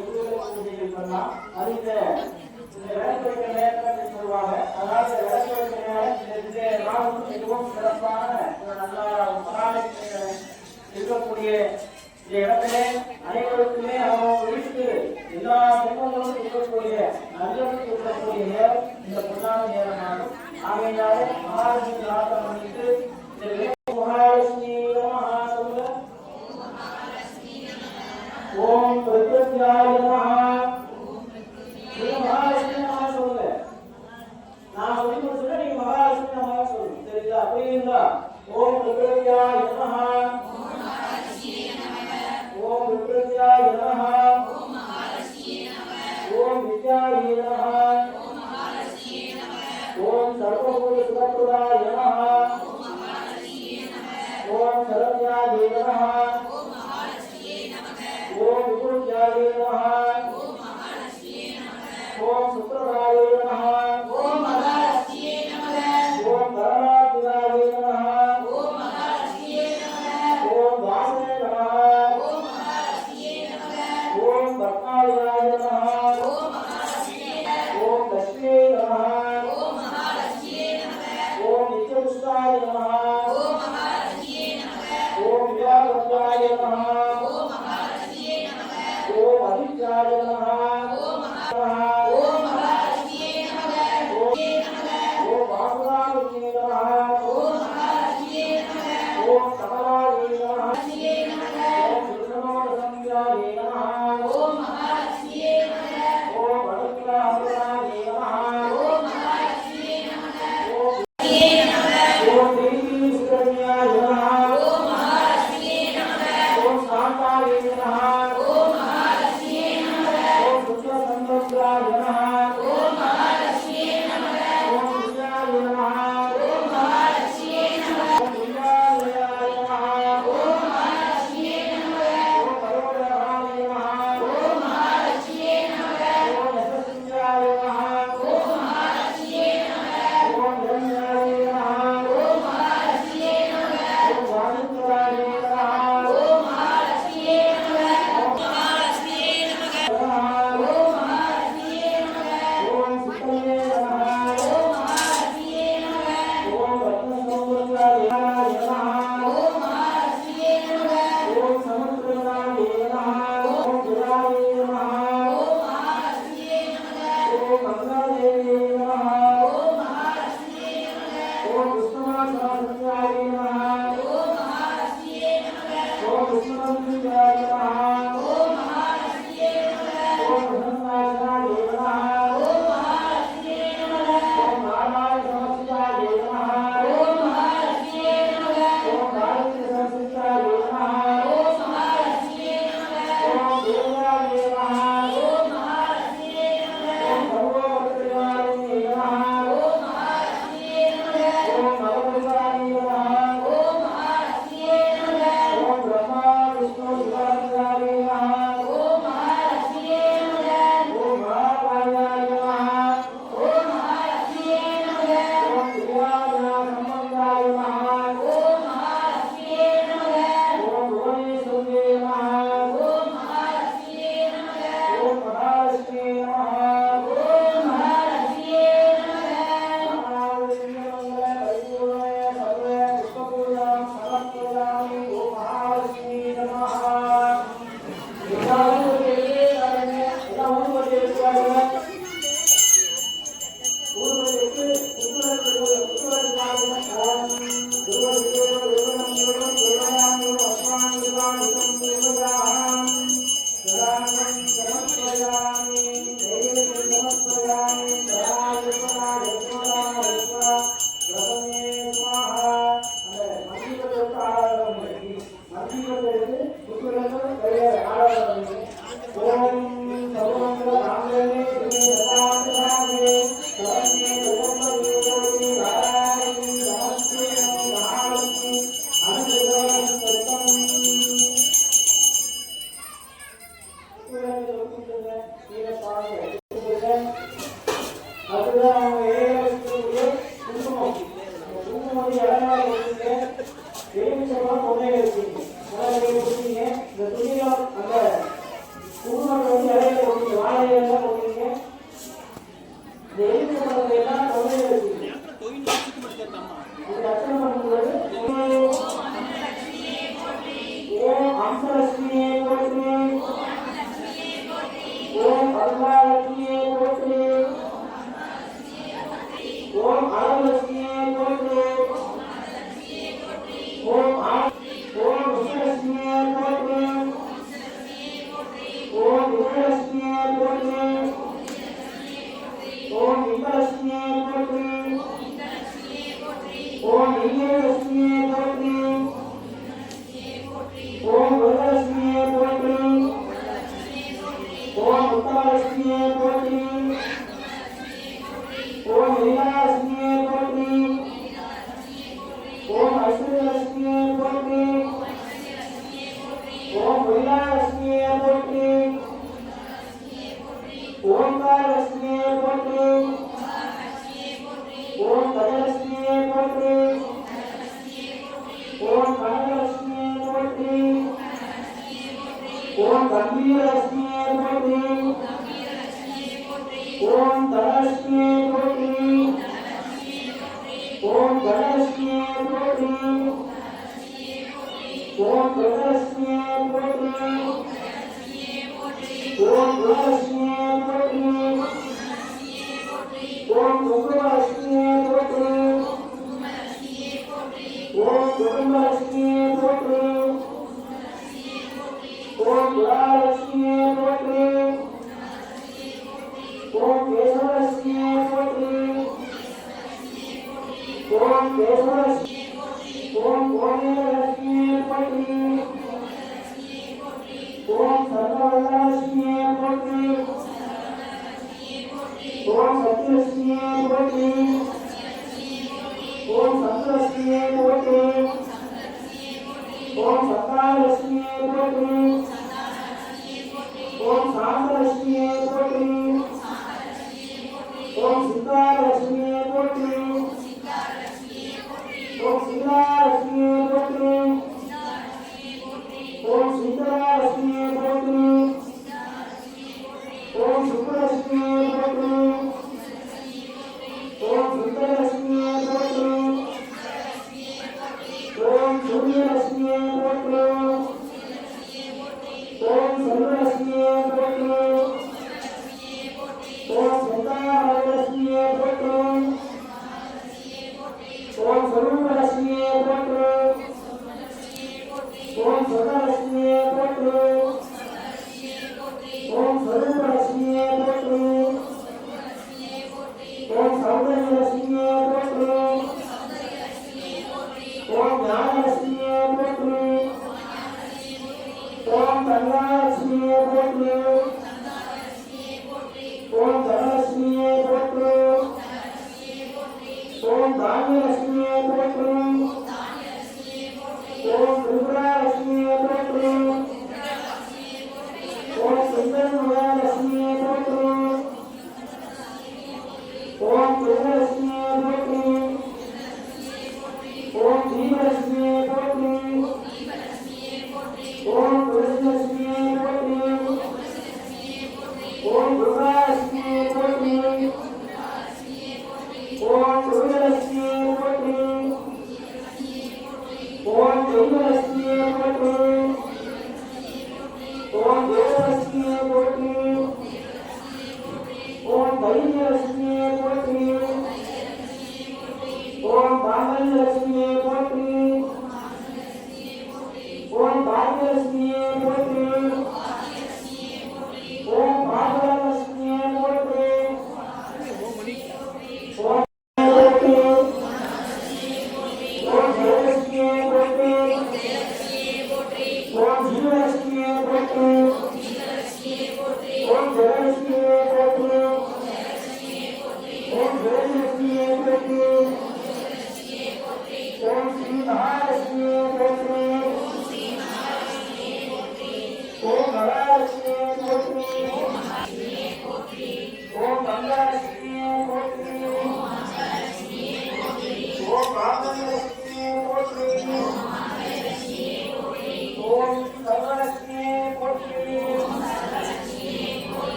பூஜைகள் பண்ணலாம். அது இந்த விளக்கு வைக்கிற நேரத்தில் சொல்லுவாங்க. அதாவது விளக்கு வைக்கிற நேரம் இந்த நாள் மிகவும் சிறப்பான நல்லா இருக்கக்கூடிய இந்த இடத்துல அனைவருக்குமே அவங்க வீட்டுக்கு எல்லா செல்வங்களும் இருக்கக்கூடிய நல்லது இருக்கக்கூடிய நேரம் இந்த பொன்னான நேரமாகும். ஆகையினாலே மகாலட்சுமி பிரார்த்தனை பண்ணிட்டு இந்த மகாலட்சுமி ஓம் பிரத்யாய நமஹ. மகாலட்சுமி நமஹ சொல்லுங்க. நான் சொல்லி கொடுத்துட்டா நீங்க மகாலட்சுமி நமஹ சொல்லுங்க. சரிங்களா? புரியுதுங்களா? ஓம் பிரத்யாய நமஹ. ஓம் பிரத்யாய நமஹ. ஓம் வித்யாய நமஹ. ஓம் சர்வபூத சுதப்ரதாய நமஹ. ஓம் சரண்யாய நமஹ. ஓம் விபுத்யாய நமஹ. ஓம் சுப்ரதாய நமஹ. ஓம் மகாலட்சுமியே நமஹ. ஓம் பரமாத்மாய நமஹ. ஓம் மகாலட்சுமியே நமஹ. ஓம் வாசனே நமஹ. ஓம் மகாலட்சுமியே நமஹ. ஓம் பத்மாலயாய நமஹ. ஓம் மகாலட்சுமியே நமஹ. ஓம் லட்சுமியே நமஹ. ஓம் மகாலட்சுமியே நமஹ. ஓம் நித்யபுஷ்டாய நமஹ. ஓம் மகாலட்சுமியே நமஹ. ஓம் வியாபத்யாய நமஹ. ஓம் மகாலட்சுமியே நமஹ. ஓம் அதித்யாய நமஹ. ஓம் மகாலட்சுமியே ஓம் மகாலட்சுமியே நமஹ. ஓம் வாசுதாவியே நமஹ. ஓம் மகாலட்சுமியே நமஹ. ஓம் கமலாயே நமஹ. ஓம் சுந்தரமோதசம்யாயே நமஹ. ஓம் மகாலட்சுமியே நமஹ. ஓம் வடக்குலாயே நமஹ. ஓம் மகாலட்சுமியே நமஹ. ஓம் ஓம் தேவி சுகன்யாய நமஹ. ஓம் மகாலட்சுமியே நமஹ. ஓம் சாந்தாயே நமஹ. ஓம் மகாலட்சுமியே நமஹ. ஓம் சுத்தசம்பத்ராய நமஹ. ஓம் மகாலட்சுமியே நமஹ. ஓம் வித்யாய நமஹ. ஓம் மகாலட்சுமியே நமஹ. ஓம் வித்யாலயாய நமஹ. ஓம் மகாலட்சுமியே நமஹ. ஓம் பரோதராய நமஹ. ஓம் மகாலட்சுமியே நமஹ. ஓம் யசஸ்வியாய நமஹ. ஓம் மகாலட்சுமியே நமஹ. ஓம் ரம்யாய நமஹ. ஓம் மகாலட்சுமியே நமஹ. ஓம் வாசுதராய நமஹ. ஓம் மகாலட்சுமியே நமஹ. ஓம் மகாலட்சுமியே நமஹ. ஓம் மகாலட்சுமியே நமஹ. ஓம் சித்தயே நமஹ. ஓம் மகாலட்சுமியே நமஹ. ஓம் ரத்னசௌந்தர்யாய நமஹ. ஓம் மகாலட்சுமியே நமஹ. ஓம் சமுத்திரராய நமஹ. ஓம் ஜலாய நமஹ. ஓம் மகாலட்சுமியே நமஹ. ஓம் மங்களாதேவியே நமஹ. ஓம் மகாலட்சுமியே நமஹ. ஓம் விஷ்ணுமாசாஸ்யாய நமஹ. ஓம் மகாலட்சுமியே நமஹ. ஓம் விஷ்ணுமந்திராய நமஹ. ஓம் மகாலட்சுமியே நமஹ. ஓம் பிரசன்னாய நமஹ. ஓம் மகாலட்சுமியே நமஹ. ஓம் நாராயண நமஸ்காராய நமஹ. ஓம் மகாலட்சுமியே நமஹ. ஓம் காயத்ரி நமஸ்காராய நமஹ. ஓம் மகாலட்சுமியே நமஹ. ஓம் தேவாய நமஹ. ஓம் மகாலட்சுமியே நமஹ. ஓம் சர்வோபத்ரயாய நமஹ. ஓம் மகாலட்சுமியே நமஹ. ஓம் நவதுர்காய நமஹ. ஓம் மகாலட்சுமியே நமஹ. ஓம் பிரம்மா விஷ்ணு சிவாய நமஹ. ஓம் மகாலட்சுமியே நமஹ. ஓம் மகாகாயாய நமஹ. ஓம் மகாலட்சுமியே நமஹ. ஓம் திரியாய சம்பந்தாய நமஹ. ஓம் மகாலட்சுமியே நமஹ. ஓம் புவனேஸ்வரியே நமஹ. ஓம் மகாலட்சுமியே நமஹ. ஓம் மகாலட்சுமியே நமஹ. ஓம் மகாலட்சுமியே நமஹ. மகாலட்சுமியே பரிபூர்ணே சர்வே புஷ்பபூஜாம் சமர்ப்பயாமி. ஓம் மகாலட்சுமியே நமஹ. எல்லாரும் வெளியே வாருங்க. எல்லாம் ஊர்வலம் எடுத்துவாங்க. ஊர்வலம் எடுத்து புத்துவரத்து பாருங்க. ஓம் துருவதிதேவ தேவனம் தேவம் தேவயாம் தேவம் அஸ்மான் தேவானிதம் தேவயாம் சதானம் சமர்ப்பயாமி. தேவம் சமர்ப்பயாமி. சதாயுகா யஸ்வதா யஸ்வா பிரதமே ஸ்வாஹா. அந்த மந்திரத்தை ஆராதனை மந்திரத்தை எடுத்து புத்துவரத்து கையை ஆராதனை. ஓம் சர்வமங்கள மாங்கல்யே சிவே சதாசிவாயே சரண்யே சர்வமங்கலோதி நாராயணி நமஸ்தே மகாலட்சுமி அனுகிரகம் சர்வம். புத்துவரத்து கொடுத்துங்க. கீழே பாருங்க. அதுதான் அவங்க ஏகத்துக்குரிய குங்குமம். குங்குமம் அழகா கொடுத்துங்க. எலுமிச்சம்பழம் கொண்டே இருக்கீங்க. இந்த துணியில அந்த குங்குமத்தை வந்து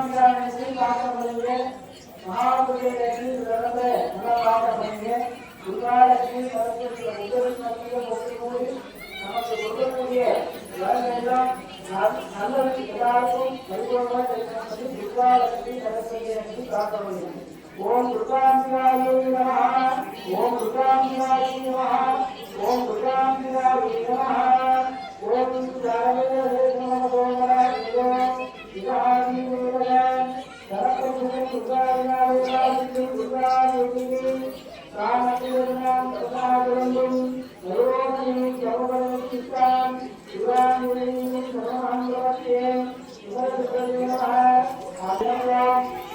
दुर्गांबिकाएं पाठ करेंगे महापुरुषों की रत्न नला पाठ करेंगे दुर्गा लक्ष्मी सरस्वती उद्देश्य मुक्ति पूरी நமக்கு கொடுக்கக்கூடிய வரங்கெல்லாம் நல்லது எல்லாருக்கும் பரிபூர்ணமாக கிடைக்கணும் துர்கா லட்சுமி சரஸ்வதி பிரார்த்தனை பண்ணுங்க. ஓம் துர்காம்பிகாயை நமஹ ஓம் துர்காம்பிகாயை நமஹ ஓம் துர்காம்பிகாயை நமஹ ஓம் ஜானவே நமோ நமோ இதாதி வேதம் சரஸ்வதி துர்காவினாவே துர்காதேவி ராமகிருஷ்ணம் பிரசாதம் நரோதனி ஜபவதிஸ்தான் சிவானினி சமஹம்ரவத்தே சிவசுதேவ ஆதரவ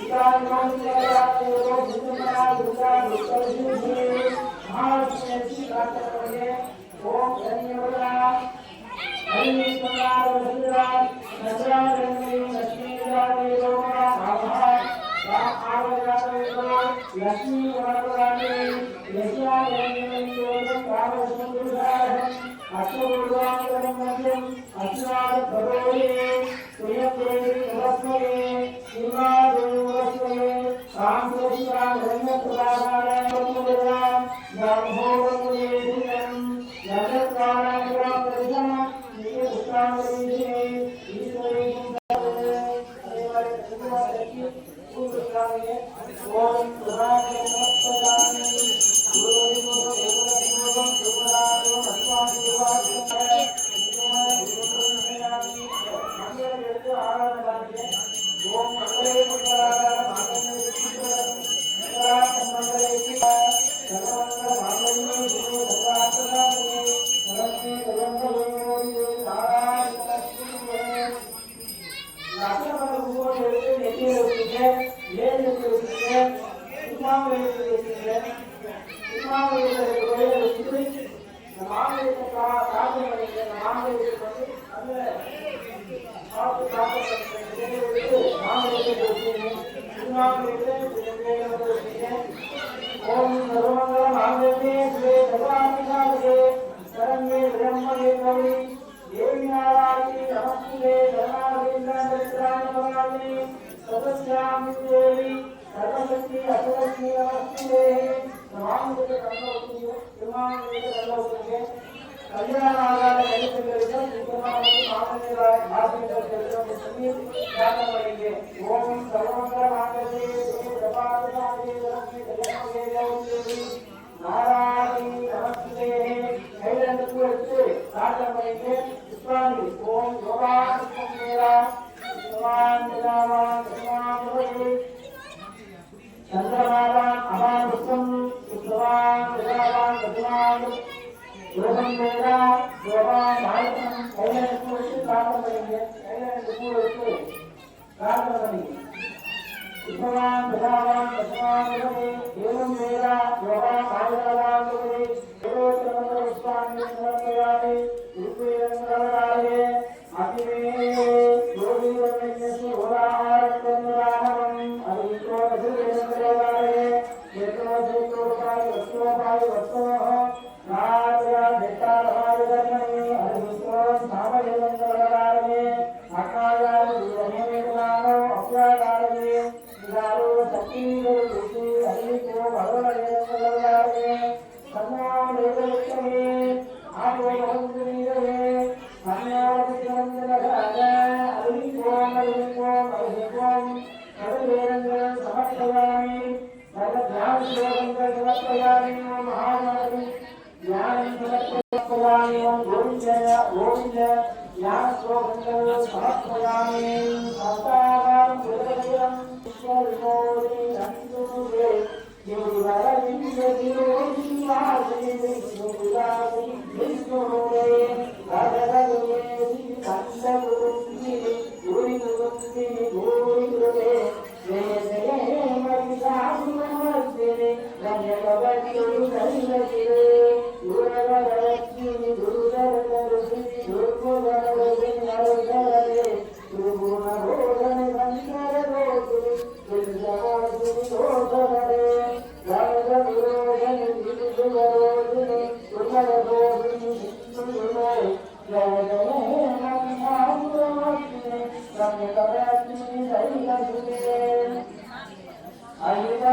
இதானமந்திரயாதேவோ புத்தமனா துர்கா துர்கேஷி மகாலட்சுமி பிரார்த்தனை ஓம் தன்யவதா ஹரிஸ்வராய வசுதா நசராஜனே லட்சுமிராஜேவோ நமஹ लक्ष्मी वरदाने यशायने योगं कामसुन्दराः अष्टभुजां मध्यं अस्मात् भगवते स्वयंदेवी नमस्ते शिवादेवस्ते कामदेशां रण्यप्रदानाय वन्दनां नमोऽवैदिनं यजत्कारां प्रदिशं नित्यपुष्टामरीषे ईश्वरे ओम सुराय नमस्तानि गुरुदेवो देवदेवो सुरायो अस्मादिवासने मंगल आराधनाय ओम मंगले मंगलाय मातंगे मंगला मंगले सर्वमंगल मांगल्ये शिवे सर्वार्थसाधके शरण्ये त्र्यंबके नारायणे नमस्ते नाचन को लेके लेके होती है ये लेके इमाम लेके इमाम लेके नमाज लेके का कार्य करेंगे नमाज लेके अगले आप कार्य करेंगे नाम लेके इमाम लेके ओम सर्वमंगल मांगल्ये शिवे सर्वार्थसाधके शरण्ये त्र्यंबके गौरी देवी नारायणी नमस्ते धर्माविंदानि सदस्यामि देवी सर्वशक्ति असुरक्षि नमस्ते तमाम के कल्पना तमाम के कल्पना कल्याण आगार कलितगरिदम तमाम मामले भाषण करके सभी ज्ञान पड़ेंगे ओम सर्वमंगल मांगल्ये शिवे सर्वार्थसाधके शरण्ये त्र्यंबके गौरी नारायणी नमस्ते कैलाश को ऐसे प्रार्थना करेंगे स्वामी ओम भगवान मेरा भगवान निरावान भगवान भगवती चंद्रमावान अमानुषम भगवान निरावान भगवान भगवान मेरा भगवान भारतम कैलाश को ऐसे प्रार्थना करेंगे कैलाश को ऐसे प्रार्थना करेंगे भगवान भगवान भगवान भगवती एवं मेरा भगवान भागवान भगवती देवोत्तम स्वामी नमस्ते रूपेन्द्रनाय अतिमे योगी वन्यस्य होरारत्नरामं अभितो नसुरेन्द्रनाय यतो जयतोपाय वस्तुपाय वस्तुः नार्या देताभाय धर्मणे अभितो सामयेन्द्रनाय अकायाय दुर्गमेनानो अप्यादाय गारो सतीरो दुति हरितो भगवतेन्द्रनाय सन्नाम देवलक्ष्मी आगो भगवतीरे Jaya